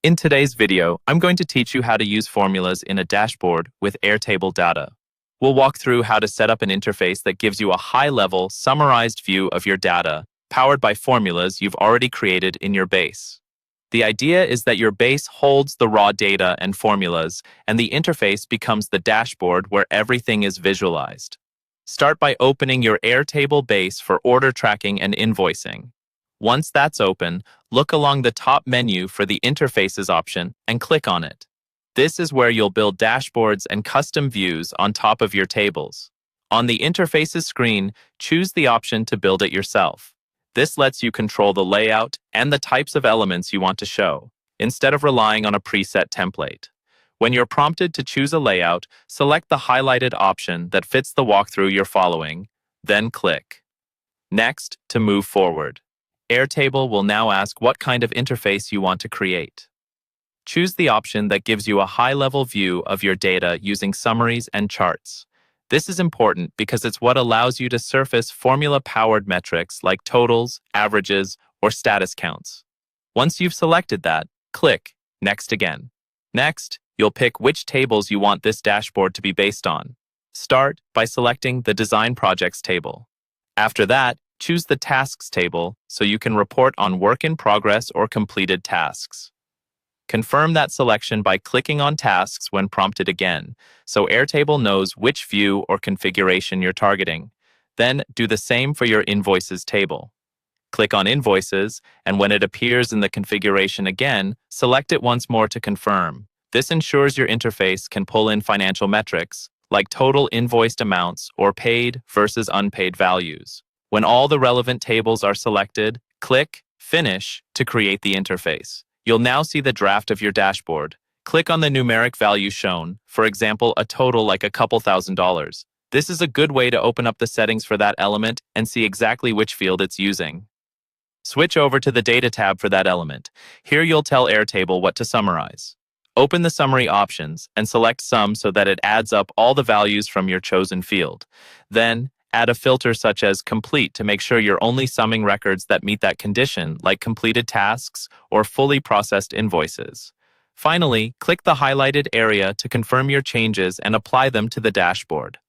In today's video, I'm going to teach you how to use formulas in a dashboard with Airtable data. We'll walk through how to set up an interface that gives you a high-level, summarized view of your data, powered by formulas you've already created in your base. The idea is that your base holds the raw data and formulas, and the interface becomes the dashboard where everything is visualized. Start by opening your Airtable base for order tracking and invoicing. Once that's open, look along the top menu for the Interfaces option and click on it. This is where you'll build dashboards and custom views on top of your tables. On the Interfaces screen, choose the option to build it yourself. This lets you control the layout and the types of elements you want to show, instead of relying on a preset template. When you're prompted to choose a layout, select the highlighted option that fits the walkthrough you're following, then click Next to move forward. Airtable will now ask what kind of interface you want to create. Choose the option that gives you a high-level view of your data using summaries and charts. This is important because it's what allows you to surface formula-powered metrics like totals, averages, or status counts. Once you've selected that, click Next again. Next, you'll pick which tables you want this dashboard to be based on. Start by selecting the Design Projects table. After that, choose the Tasks table so you can report on work in progress or completed tasks. Confirm that selection by clicking on Tasks when prompted again, so Airtable knows which view or configuration you're targeting. Then do the same for your Invoices table. Click on Invoices, and when it appears in the configuration again, select it once more to confirm. This ensures your interface can pull in financial metrics, like total invoiced amounts or paid versus unpaid values. When all the relevant tables are selected, click Finish to create the interface. You'll now see the draft of your dashboard. Click on the numeric value shown, for example, a total like a couple $1,000s. This is a good way to open up the settings for that element and see exactly which field it's using. Switch over to the Data tab for that element. Here you'll tell Airtable what to summarize. Open the summary options and select Sum so that it adds up all the values from your chosen field. Then, add a filter such as Complete to make sure you're only summing records that meet that condition, like completed tasks or fully processed invoices. Finally, click the highlighted area to confirm your changes and apply them to the dashboard.